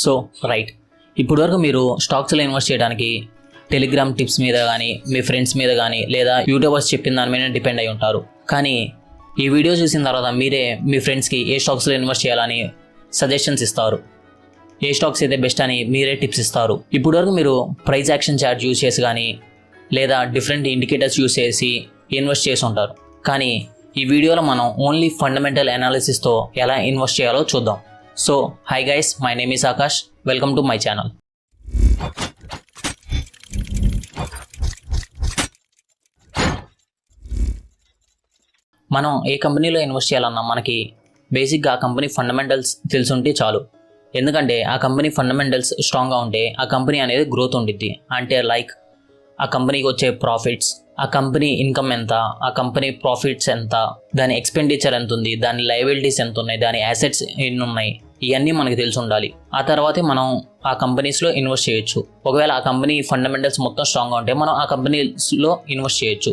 So right, ఇప్పటివరకు మీరు స్టాక్స్లో ఇన్వెస్ట్ చేయడానికి టెలిగ్రామ్ టిప్స్ మీద కానీ మీ ఫ్రెండ్స్ మీద కానీ లేదా యూట్యూబర్స్ చెప్పిన దాని మీద డిపెండ్ అయి ఉంటారు. కానీ ఈ వీడియో చూసిన తర్వాత మీరే మీ ఫ్రెండ్స్కి ఏ స్టాక్స్లో ఇన్వెస్ట్ చేయాలని సజెషన్స్ ఇస్తారు, ఏ స్టాక్స్ అయితే బెస్ట్ అని మీరే టిప్స్ ఇస్తారు. ఇప్పటివరకు మీరు ప్రైస్ యాక్షన్ చార్ట్ యూజ్ చేసి కానీ లేదా డిఫరెంట్ ఇండికేటర్స్ యూజ్ చేసి ఇన్వెస్ట్ చేసి ఉంటారు. కానీ ఈ వీడియోలో మనం ఓన్లీ ఫండమెంటల్ అనాలిసిస్తో ఎలా ఇన్వెస్ట్ చేయాలో చూద్దాం. So hi guys, my name is Akash, welcome to my channel. మనం ఏ కంపెనీలో ఇన్వెస్ట్ చేయాలన్నా మనకి బేసిక్గా ఆ కంపెనీ ఫండమెంటల్స్ తెలుసుంటే చాలు. ఎందుకంటే ఆ కంపెనీ ఫండమెంటల్స్ స్ట్రాంగ్గా ఉంటే ఆ కంపెనీ అనేది గ్రోత్ ఉండిద్ది. అంటే లైక్ ఆ కంపెనీకి వచ్చే ప్రాఫిట్స్, ఆ కంపెనీ ఇన్కమ్ ఎంత, ఆ కంపెనీ ప్రాఫిట్స్ ఎంత, దాని ఎక్స్పెండిచర్ ఎంత ఉంది, దాని లయబిలిటీస్ ఎంత ఉన్నాయి, దాని యాసెట్స్ ఎన్ని ఉన్నాయి, ఇవన్నీ మనకు తెలిసి ఉండాలి. ఆ తర్వాతే మనం ఆ కంపెనీస్లో ఇన్వెస్ట్ చేయొచ్చు. ఒకవేళ ఆ కంపెనీ ఫండమెంటల్స్ మొత్తం స్ట్రాంగ్గా ఉంటే మనం ఆ కంపెనీస్లో ఇన్వెస్ట్ చేయొచ్చు.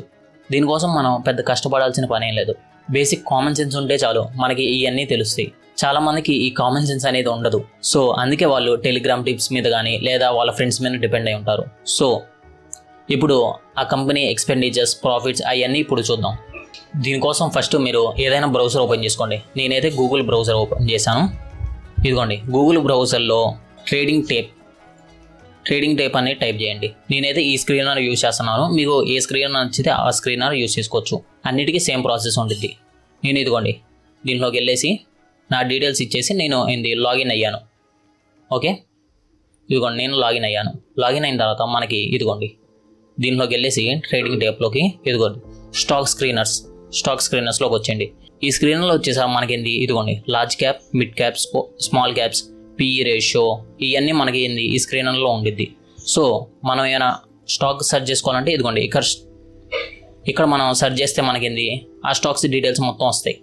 దీనికోసం మనం పెద్ద కష్టపడాల్సిన పని ఏం లేదు. బేసిక్ కామన్ సెన్స్ ఉంటే చాలు మనకి ఇవన్నీ తెలుస్తాయి. చాలా మందికి ఈ కామన్ సెన్స్ అనేది ఉండదు. సో అందుకే వాళ్ళు టెలిగ్రామ్ టిప్స్ మీద కానీ లేదా వాళ్ళ ఫ్రెండ్స్ మీద డిపెండ్ అయి ఉంటారు. సో ఇప్పుడు ఆ కంపెనీ ఎక్స్పెండిచర్స్, ప్రాఫిట్స్ అవన్నీ ఇప్పుడు చూద్దాం. దీనికోసం ఫస్ట్ మీరు ఏదైనా బ్రౌజర్ ఓపెన్ చేసుకోండి. నేనైతే గూగుల్ బ్రౌజర్ ఓపెన్ చేశాను. ఇదిగోండి, గూగుల్ బ్రౌజర్లో ట్రేడింగ్ టేప్ అని టైప్ చేయండి. నేనైతే ఈ స్క్రీనర్ యూజ్ చేస్తున్నాను. మీకు ఏ స్క్రీనర్ నచ్చితే ఆ స్క్రీనర్ యూజ్ చేసుకోవచ్చు. అన్నిటికీ సేమ్ ప్రాసెస్ ఉంటుంది. నేను ఇదిగోండి దీంట్లోకి వెళ్ళేసి నా డీటెయిల్స్ ఇచ్చేసి నేను లాగిన్ అయ్యాను. ఓకే, ఇదిగోండి నేను లాగిన్ అయ్యాను. లాగిన్ అయిన తర్వాత మనకి ఇదిగోండి దీంట్లోకి వెళ్ళేసి ట్రేడింగ్ టేప్లోకి ఇదిగోండి స్టాక్ స్క్రీనర్స్లోకి వచ్చేయండి. ఈ స్క్రీనర్లో వచ్చేసరికి మనకి ఇదిగోండి large cap, mid caps, small caps, PE ratio, ఇవన్నీ మనకి ఈ స్క్రీనర్లో ఉండిద్ది. సో మనం ఏమైనా స్టాక్ సెర్చ్ చేసుకోవాలంటే ఇదిగోండి ఇక్కడ మనం సెర్చ్ చేస్తే మనకి ఆ స్టాక్స్ డీటెయిల్స్ మొత్తం వస్తాయి.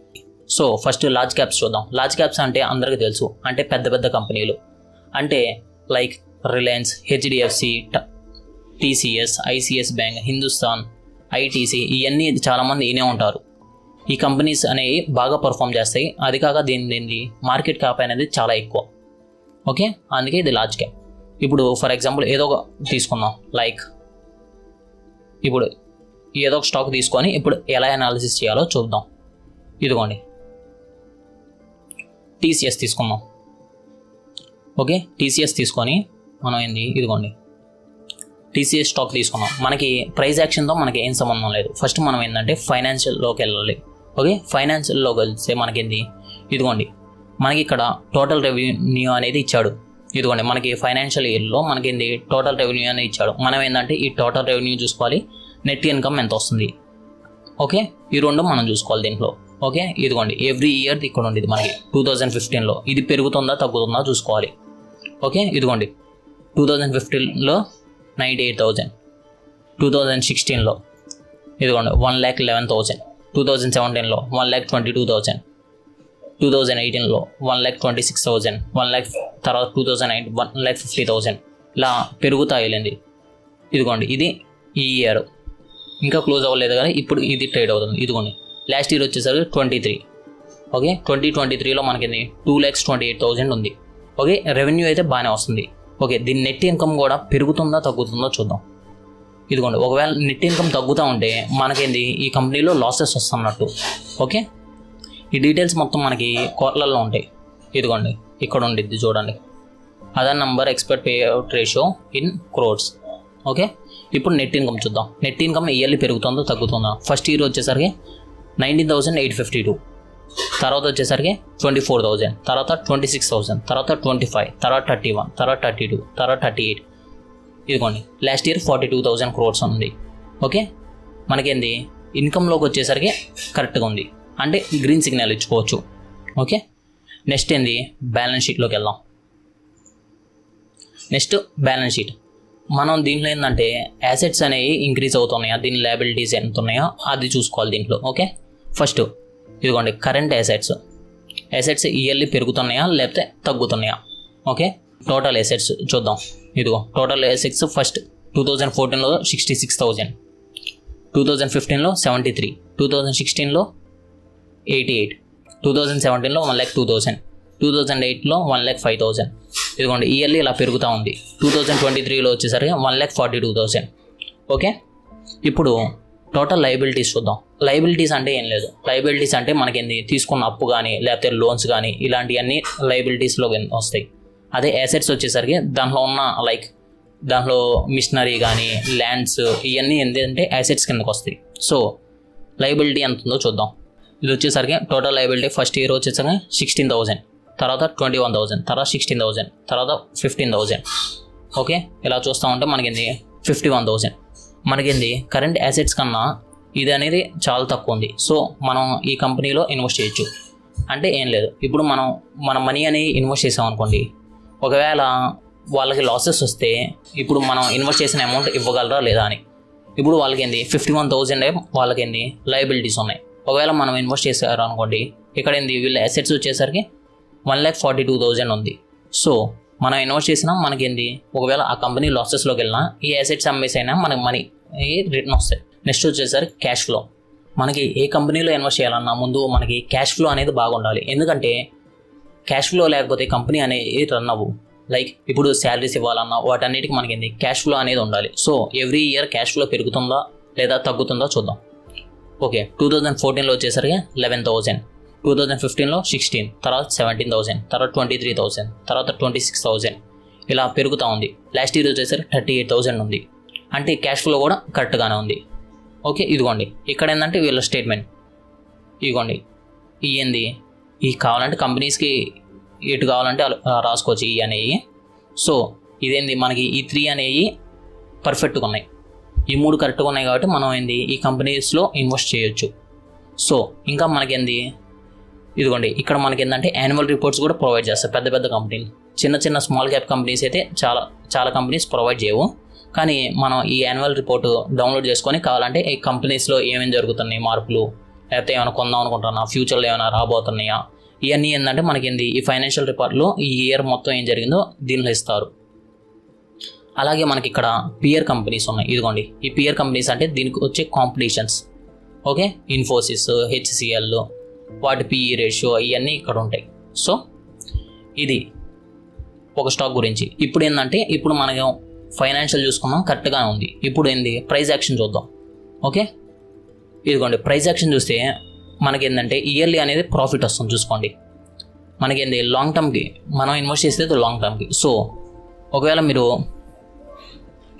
సో ఫస్ట్ లార్జ్ క్యాప్స్ చూద్దాం. లార్జ్ క్యాప్స్ అంటే అందరికీ తెలుసు, అంటే పెద్ద పెద్ద కంపెనీలు, అంటే like Reliance, HDFC, TCS, ICS bank, Hindustan, ITC, ఇవన్నీ చాలామంది వినే ఉంటారు. ఈ కంపెనీస్ అనేవి బాగా పర్ఫామ్ చేస్తాయి. అది కాక దీని మార్కెట్ క్యాప్ అనేది చాలా ఎక్కువ. ఓకే, అందుకే ఇది లార్జ్ క్యాప్. ఇప్పుడు ఫర్ ఎగ్జాంపుల్ ఏదో ఒక తీసుకుందాం. లైక్ ఇప్పుడు ఏదో ఒక స్టాక్ తీసుకొని ఇప్పుడు ఎలా అనాలిసిస్ చేయాలో చూద్దాం. ఇదిగోండి టీసీఎస్ తీసుకుందాం. ఓకే, టీసీఎస్ తీసుకొని మనం ఇదిగోండి టీసీఎస్ స్టాక్ తీసుకున్నాం. మనకి ప్రైస్ యాక్షన్తో మనకి ఏం సంబంధం లేదు. ఫస్ట్ మనం ఫైనాన్షియల్లోకి వెళ్ళాలి. ఓకే, ఫైనాన్షియల్లోకి వెళ్తే మనకి ఇదిగోండి మనకి ఇక్కడ టోటల్ రెవెన్యూ అనేది ఇచ్చాడు. ఇదిగోండి మనకి ఫైనాన్షియల్ ఇయర్లో మనకి టోటల్ రెవెన్యూ అనేది ఇచ్చాడు. మనం ఈ టోటల్ రెవెన్యూ చూసుకోవాలి, నెట్ ఇన్కమ్ ఎంత వస్తుంది. ఓకే, ఈ రెండు మనం చూసుకోవాలి దీంట్లో. ఓకే, ఇదిగోండి ఎవ్రీ ఇయర్ ఇక్కడ ఉండేది మనకి 2015లో ఇది పెరుగుతుందా తగ్గుతుందా చూసుకోవాలి. ఓకే, ఇదిగోండి 2015లో 98,000, 2016లో ఇదిగోండి 1,11,000, 2017లో 1,22,000, 2018లో 1,26,000, 1,00,000, తర్వాత 2009 1,50,000, ఇలా పెరుగుతా వెళ్ళింది. ఇదిగోండి ఇది ఈ ఇయర్ ఇంకా క్లోజ్ అవ్వలేదు కానీ ఇప్పుడు ఇది ట్రేడ్ అవుతుంది. ఇదిగోండి లాస్ట్ ఇయర్ వచ్చేసరికి 23. ఓకే, 2023లో మనకి 2,28,000 ఉంది. ఓకే, రెవెన్యూ అయితే బాగానే వస్తుంది. ఓకే, దీని నెట్ ఇన్కమ్ కూడా పెరుగుతుందా తగ్గుతుందో చూద్దాం. ఇదిగోండి ఒకవేళ నెట్ ఇన్కమ్ తగ్గుతూ ఉంటే మనకి ఈ కంపెనీలో లాసెస్ వస్తున్నట్టు. ఓకే, ఈ డీటెయిల్స్ మొత్తం మనకి కోట్లల్లో ఉంటాయి. ఇదిగోండి ఇక్కడ ఉండిద్ది చూడండి, other number expect pay out ratio in crores. Okay, ఇప్పుడు నెట్ ఇన్కమ్ చూద్దాం. నెట్ ఇన్కమ్ ఇయర్లీ పెరుగుతుందో తగ్గుతుందా. ఫస్ట్ ఇయర్ వచ్చేసరికి 19,852, తర్వాత వచ్చేసరికి 24,000, తర్వాత 26,000, తర్వాత 25, తర్వాత 31, తర్వాత 32, తర్వాత 38. ఇదిగోండి లాస్ట్ ఇయర్ 42,000 crores ఉంది. ఓకే, మనకి ఇన్కమ్లోకి వచ్చేసరికి కరెక్ట్గా ఉంది, అంటే గ్రీన్ సిగ్నల్ ఇచ్చుకోవచ్చు. ఓకే, నెక్స్ట్ బ్యాలెన్స్ షీట్లోకి వెళ్దాం. Next balance sheet. మనం దీంట్లో యాసెట్స్ అనేవి ఇంక్రీజ్ అవుతున్నాయా, దీని లయబిలిటీస్ ఎంత ఉన్నాయో అది చూసుకోవాలి దీంట్లో. ఓకే, ఫస్ట్ ఇదిగోండి కరెంట్ యాసెట్స్ ఇయర్లీ పెరుగుతున్నాయా లేకపోతే తగ్గుతున్నాయా. ఓకే, టోటల్ యాసెట్స్ చూద్దాం. ఇదిగో టోటల్ యాసెట్స్ ఫస్ట్ 2014లో 66,000, 2015లో 73, 2016లో 88, 2017లో 1,02,000, 2008లో 1,05,000. ఇదిగోండి ఇయర్లీ ఇలా పెరుగుతూ ఉంది. 2023లో వచ్చేసరికి 1,42,000. ఓకే, ఇప్పుడు టోటల్ లయబిలిటీస్ చూద్దాం. లయబిలిటీస్ అంటే ఏం లేదు. లయబిలిటీస్ అంటే మనకి తీసుకున్న అప్పు కానీ లేకపోతే లోన్స్ కానీ ఇలాంటివన్నీ లయబిలిటీస్లో వస్తాయి. అదే అసెట్స్ వచ్చేసరికి దాంట్లో ఉన్న దాంట్లో మిషనరీ కానీ ల్యాండ్స్ ఇవన్నీ ఏంటంటే అసెట్స్ కిందకు వస్తాయి. సో లయబిలిటీ ఎంత ఉందో చూద్దాం. ఇది వచ్చేసరికి టోటల్ లయబిలిటీ ఫస్ట్ ఇయర్ వచ్చేసరికి 16,000, తర్వాత 21,000, తర్వాత 16,000, తర్వాత 15,000. ఓకే, ఇలా చూస్తూ ఉంటే మనకి 51,000. మనకి కరెంట్ అసెట్స్ కన్నా ఇది అనేది చాలా తక్కువ ఉంది. సో మనం ఈ కంపెనీలో ఇన్వెస్ట్ చేయొచ్చు. అంటే ఏం లేదు, ఇప్పుడు మన మనీ అని ఇన్వెస్ట్ చేసాం అనుకోండి, ఒకవేళ వాళ్ళకి లాసెస్ వస్తే ఇప్పుడు మనం ఇన్వెస్ట్ చేసిన అమౌంట్ ఇవ్వగలరా లేదా అని. ఇప్పుడు వాళ్ళకి 51,000 వాళ్ళకి లయబిలిటీస్ ఉన్నాయి. ఒకవేళ మనం ఇన్వెస్ట్ చేశారు అనుకోండి, ఇక్కడ వీళ్ళ అసెట్స్ వచ్చేసరికి 1,42,000 ఉంది. సో మనం ఇన్వెస్ట్ చేసినా మనకి ఒకవేళ ఆ కంపెనీ లాసెస్లోకి వెళ్ళినా ఈ అసెట్స్ అమ్మేసైనా మనకి మనీ రిటర్న్ వస్తాయి. నెక్స్ట్ వచ్చేసరికి క్యాష్ ఫ్లో. మనకి ఏ కంపెనీలో ఇన్వెస్ట్ చేయాలన్నా ముందు మనకి క్యాష్ ఫ్లో అనేది బాగుండాలి. ఎందుకంటే క్యాష్ ఫ్లో లేకపోతే కంపెనీ అనేది రన్ అవ్వు. ఇప్పుడు శాలరీస్ ఇవ్వాలన్నా వాటన్నిటికీ మనకి క్యాష్ ఫ్లో అనేది ఉండాలి. So every year cash flow పెరుగుతుందా లేదా తగ్గుతుందో చూద్దాం. ఓకే, 2014లో వచ్చేసరికి 11,000, 2015లో 16, తర్వాత 17,000, తర్వాత 23,000, తర్వాత 26,000 ఇలా పెరుగుతూ ఉంది. లాస్ట్ ఇయర్ వచ్చేసరికి 38,000 ఉంది. అంటే క్యాష్ ఫ్లో కూడా కరెక్ట్గానే ఉంది. ఓకే, ఇదిగోండి ఇక్కడ ఏంటంటే వీళ్ళ స్టేట్మెంట్. ఇదిగోండి ఈ కావాలంటే కంపెనీస్కి ఎటు కావాలంటే రాసుకోవచ్చు ఈ అనేవి. సో మనకి ఈ 3 అనేవి పర్ఫెక్ట్గా ఉన్నాయి. ఈ 3 కరెక్ట్గా ఉన్నాయి కాబట్టి మనం ఈ కంపెనీస్లో ఇన్వెస్ట్ చేయొచ్చు. సో ఇంకా మనకి ఇదిగోండి ఇక్కడ మనకి యాన్యువల్ రిపోర్ట్స్ కూడా ప్రొవైడ్ చేస్తారు పెద్ద పెద్ద కంపెనీలు. చిన్న స్మాల్ క్యాప్ కంపెనీస్ అయితే చాలా కంపెనీస్ ప్రొవైడ్ చేయవు. కానీ మనం ఈ యాన్యువల్ రిపోర్ట్ డౌన్లోడ్ చేసుకొని కావాలంటే ఈ కంపెనీస్లో ఏమేమి జరుగుతున్నాయి మార్పులు, లేకపోతే ఏమైనా కొందాం అనుకుంటున్నా, ఫ్యూచర్లో ఏమైనా రాబోతున్నాయా, ఇవన్నీ మనకి ఈ ఫైనాన్షియల్ రిపోర్ట్లో ఈ ఇయర్ మొత్తం ఏం జరిగిందో దీనిలో ఇస్తారు. అలాగే మనకి ఇక్కడ పియర్ కంపెనీస్ ఉన్నాయి. ఇదిగోండి ఈ పియర్ కంపెనీస్ అంటే దీనికి వచ్చే కాంపిటీషన్స్. ఓకే, ఇన్ఫోసిస్, హెచ్సిఎల్, వాటి పిఈ రేషియో ఇవన్నీ ఇక్కడ ఉంటాయి. సో ఇది ఒక స్టాక్ గురించి. ఇప్పుడు ఇప్పుడు మనం ఫైనాన్షియల్ చూసుకున్నాం, కరెక్ట్గా ఉంది. ఇప్పుడు ప్రైస్ యాక్షన్ చూద్దాం. ఓకే, ఇదిగోండి ప్రైస్ యాక్షన్ చూస్తే మనకి ఇయర్లీ అనేది ప్రాఫిట్ వస్తుంది. చూసుకోండి మనకి లాంగ్ టర్మ్కి మనం ఇన్వెస్ట్ చేసేది లాంగ్ టర్మ్కి. సో ఒకవేళ మీరు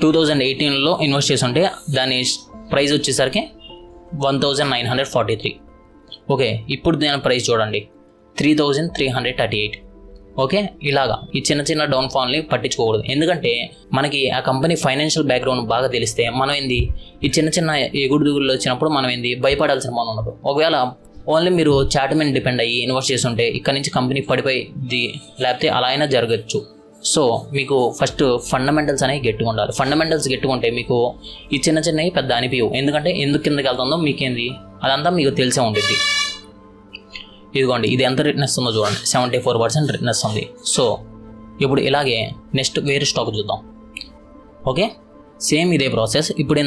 2018లో ఇన్వెస్ట్ చేసి ఉంటే దాని ప్రైస్ వచ్చేసరికి 1,943. ఓకే, ఇప్పుడు దాని ప్రైస్ చూడండి 3,338. ఓకే, ఇలాగా ఈ చిన్న డౌన్ఫాల్ని పట్టించుకోకూడదు. ఎందుకంటే మనకి ఆ కంపెనీ ఫైనాన్షియల్ బ్యాక్గ్రౌండ్ బాగా తెలిస్తే మనం ఈ చిన్న ఎగుడు దిగుళ్ళు వచ్చినప్పుడు మనం భయపడాల్సిన మనం ఉండదు. ఒకవేళ ఓన్లీ మీరు చార్ట్ మీద డిపెండ్ అయ్యి ఇన్వెస్ట్ చేసి ఉంటే ఇక్కడ నుంచి కంపెనీ పడిపోయింది, లేకపోతే అలా అయినా జరగచ్చు. సో మీకు ఫస్ట్ ఫండమెంటల్స్ అనేవి గట్టిగా ఉండాలి. ఫండమెంటల్స్ గట్టిగా ఉంటే మీకు ఈ చిన్నవి పెద్ద అనిపించవు. ఎందుకంటే ఎందుకు కిందకి వెళ్తుందో మీకేంది అదంతా మీకు తెలిసే ఉంటుంది. ఇదిగోండి ఇది ఎంత రిటర్న్ ఇస్తుందో చూడండి, 74% రిటర్న్ ఇస్తుంది. సో ఇప్పుడు ఇలాగే నెక్స్ట్ వేరే స్టాక్ చూద్దాం. ఓకే, సేమ్ ఇదే ప్రాసెస్. ఇప్పుడు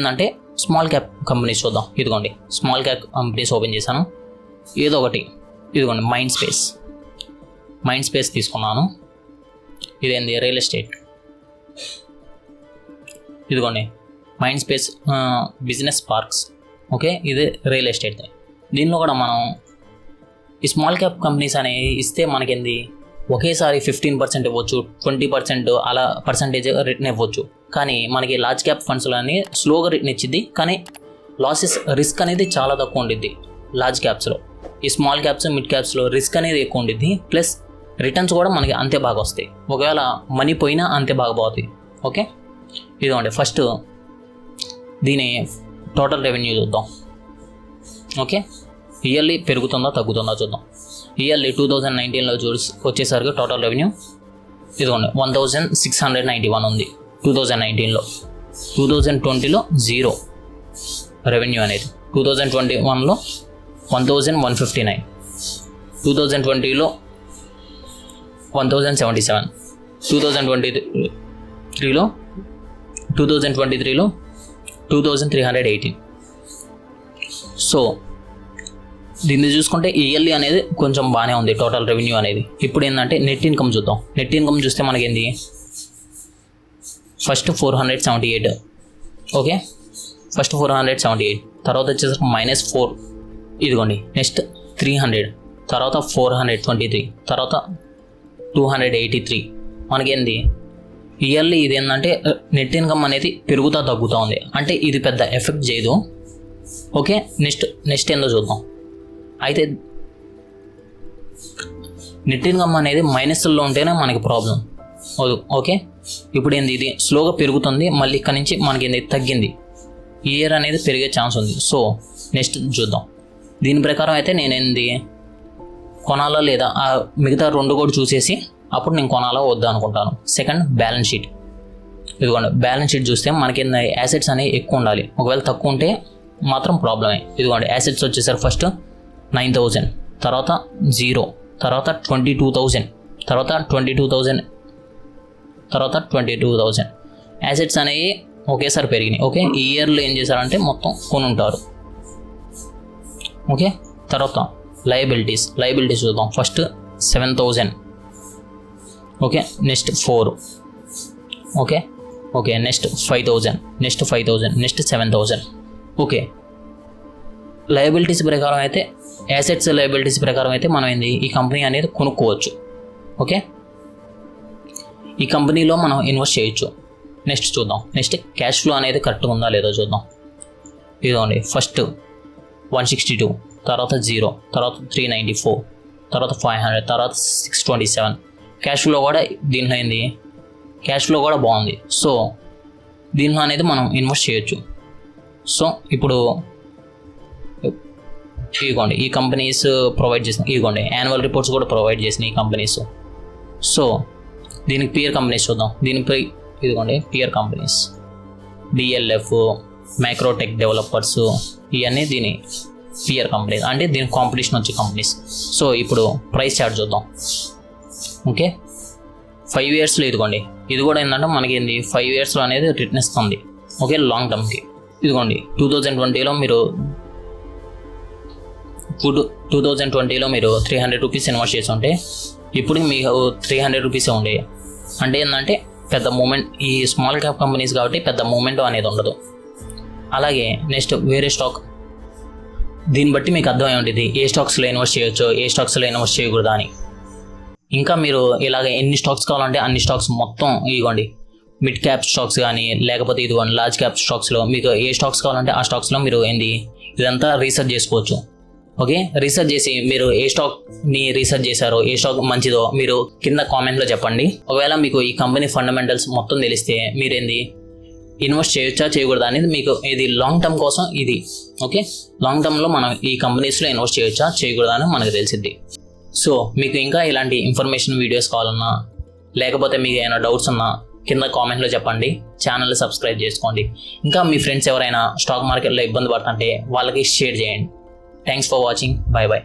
స్మాల్ క్యాప్ కంపెనీస్ చూద్దాం. ఇదిగోండి స్మాల్ క్యాప్ కంపెనీస్ ఓపెన్ చేశాను. ఏదో ఒకటి ఇదిగోండి మైండ్ స్పేస్ తీసుకున్నాను. ఇదేంది రియల్ ఎస్టేట్. ఇదిగోండి mind space business parks. Okay, ఇది రియల్ ఎస్టేట్. దీనిలో కూడా మనం ఈ స్మాల్ క్యాప్ కంపెనీస్ అనేవి ఇస్తే మనకి ఒకేసారి 15% ఇవ్వచ్చు, 20% అలా పర్సంటేజ్ రిటర్న్ ఇవ్వచ్చు. కానీ మనకి లార్జ్ క్యాప్ ఫండ్స్లో అని స్లోగా రిటర్న్ ఇచ్చింది. కానీ రిస్క్ అనేది చాలా తక్కువ ఉండిద్ది లార్జ్ క్యాప్స్లో. ఈ స్మాల్ క్యాప్స్ మిడ్ క్యాప్స్లో రిస్క్ అనేది ఎక్కువ ఉండిద్ది, ప్లస్ రిటర్న్స్ కూడా మనకి అంతే బాగా వస్తాయి. ఒకవేళ మనీ పోయినా అంతే బాగా పోతాయి. ఓకే, ఇదిగోండి ఫస్ట్ దీని టోటల్ రెవెన్యూ చూద్దాం. ఓకే, ఇయర్లీ పెరుగుతుందా తగ్గుతుందా చూద్దాం. ఇయర్లీ 2019లో వచ్చేసరికి టోటల్ రెవెన్యూ ఇదిగోండి 1,691 ఉంది 2019లో. 2020లో 0 రెవెన్యూ అనేది. 2021లో 1,159, 2020లో 1,077, 2023లో 2,318. సో దీన్ని చూసుకుంటే ఇయర్లీ అనేది కొంచెం బాగానే ఉంది టోటల్ రెవెన్యూ అనేది. ఇప్పుడు ఏంటంటే నెట్ ఇన్కమ్ చూద్దాం. నెట్ ఇన్కమ్ చూస్తే మనకేంది ఫస్ట్ 478, ఓకే, ఫస్ట్ 478, తర్వాత వచ్చేసరికి -4, ఇదిగోండి నెక్స్ట్ 300, తర్వాత 423, తర్వాత 283. మనకేంది ఇయర్లీ ఇది ఏంటంటే నెట్ ఇన్కమ్ అనేది పెరుగుతూ తగ్గుతూ ఉంది, అంటే ఇది పెద్ద ఎఫెక్ట్ చేయదు. ఓకే, నెక్స్ట్ ఏందో చూద్దాం. అయితే నెట్ ఇన్కమ్ అనేది మైనస్లో ఉంటేనే మనకి ప్రాబ్లం. ఓకే, ఇప్పుడు ఏంది ఇది స్లోగా పెరుగుతుంది, మళ్ళీ ఇక్కడ నుంచి మనకి ఏంది తగ్గింది. ఈ ఇయర్ అనేది పెరిగే ఛాన్స్ ఉంది. సో నెక్స్ట్ చూద్దాం. దీని ప్రకారం అయితే నేనేంది కొనాలా లేదా ఆ మిగతా 2 కూడా చూసేసి అప్పుడు నేను కొనాలా వద్దా అనుకుంటాను. Second balance sheet. ఇదిగోండి బ్యాలెన్స్ షీట్ చూస్తే మనకి యాసెట్స్ అనేవి ఎక్కువ ఉండాలి. ఒకవేళ తక్కువ ఉంటే మాత్రం ప్రాబ్లమే. ఇదిగోండి యాసెట్స్ వచ్చేసరికి ఫస్ట్ 9,000, తర్వాత 0, తర్వాత 22,000, తర్వాత 22,000, తర్వాత 22,000. యాసెట్స్ అనేవి ఒకేసారి పెరిగినాయి. ఓకే, ఈ ఇయర్లో ఏం చేశారంటే మొత్తం కొని ఉంటారు. ఓకే, తర్వాత లయబిలిటీస్ చూద్దాం. First 7,000, okay, next 4, okay, next 5,000, next 5,000, next 7,000. Okay, liabilities ప్రకారం అయితే యాసెట్స్ లయబిలిటీస్ ప్రకారం అయితే మనం ఏంది ఈ కంపెనీ అనేది కొనుక్కోవచ్చు. ఓకే, ఈ కంపెనీలో మనం ఇన్వెస్ట్ చేయొచ్చు. నెక్స్ట్ చూద్దాం. నెక్స్ట్ క్యాష్ ఫ్లో అనేది కరెక్ట్గా ఉందా లేదో చూద్దాం. ఇదిగోండి ఫస్ట్ 162, తర్వాత 0, తర్వాత 394, తర్వాత 500, తర్వాత 627. క్యాష్ ఫ్లో కూడా దీంట్లో ఏంది క్యాష్ ఫ్లో కూడా బాగుంది. సో దీంట్లో అనేది మనం ఇన్వెస్ట్ చేయొచ్చు. సో ఇప్పుడు ఇదిగోండి ఈ కంపెనీస్ ప్రొవైడ్ చేసిన ఇదిగోండి యాన్యువల్ రిపోర్ట్స్ కూడా ప్రొవైడ్ చేసిన ఈ కంపెనీస్. సో దీనికి పియర్ కంపెనీస్ చూద్దాం. దీనిపై ఇదిగోండి pear companies, DLF, Microtek developers, ఇవన్నీ దీని పియర్ కంపెనీస్, అంటే దీని కాంపిటీషన్ వచ్చే కంపెనీస్. సో ఇప్పుడు ప్రైస్ చార్ట్ చూద్దాం. ఓకే, 5 ఇయర్స్లో ఇదిగోండి ఇది కూడా ఏంటంటే మనకి ఏంది 5 ఇయర్స్లో అనేది రిటర్న్ ఇస్తుంది. ఓకే, లాంగ్ టర్మ్కి. ఇదిగోండి 2020లో మీరు 300 రూపీస్ ఇన్వెస్ట్ చేసి ఉంటే ఇప్పుడు మీకు 300 రూపీసే ఉండే. అంటే ఏంటంటే పెద్ద మూమెంట్, ఈ స్మాల్ క్యాప్ కంపెనీస్ కాబట్టి పెద్ద మూమెంట్ అనేది ఉండదు. అలాగే నెక్స్ట్ వేరే స్టాక్, దీన్ని బట్టి మీకు అర్థమై ఉంటుంది ఏ స్టాక్స్లో ఇన్వెస్ట్ చేయొచ్చు, ఏ స్టాక్స్లో ఇన్వెస్ట్ చేయకూడదు అని. ఇంకా మీరు ఇలాగ ఎన్ని స్టాక్స్ కావాలంటే అన్ని స్టాక్స్ మొత్తం ఇదిగోండి మిడ్ క్యాప్ స్టాక్స్ కానీ లేకపోతే ఇదిగోండి లార్జ్ క్యాప్ స్టాక్స్లో మీకు ఏ స్టాక్స్ కావాలంటే ఆ స్టాక్స్లో మీరు ఇదంతా రీసెర్చ్ చేసుకోవచ్చు. ఓకే, రీసెర్చ్ చేసి మీరు ఏ స్టాక్ని రీసెర్చ్ చేశారో, ఏ స్టాక్ మంచిదో మీరు కింద కామెంట్లో చెప్పండి. ఒకవేళ మీకు ఈ కంపెనీ ఫండమెంటల్స్ మొత్తం తెలిస్తే మీరు ఇన్వెస్ట్ చేయొచ్చా చేయకూడదా అనేది మీకు ఇది లాంగ్ టర్మ్ కోసం ఇది. ఓకే, లాంగ్ టర్మ్లో మనం ఈ కంపెనీస్లో ఇన్వెస్ట్ చేయొచ్చా చేయకూడదా అని మనకు తెలిసిద్ది. సో మీకు ఇంకా ఇలాంటి ఇన్ఫర్మేషన్ వీడియోస్ కావాలన్నా లేకపోతే మీకు ఏమైనా డౌట్స్ ఉన్నా కింద కామెంట్లో చెప్పండి. ఛానల్ని సబ్స్క్రైబ్ చేసుకోండి. ఇంకా మీ ఫ్రెండ్స్ ఎవరైనా స్టాక్ మార్కెట్లో ఇబ్బంది పడుతుంటే వాళ్ళకి షేర్ చేయండి. Thanks for watching. By by.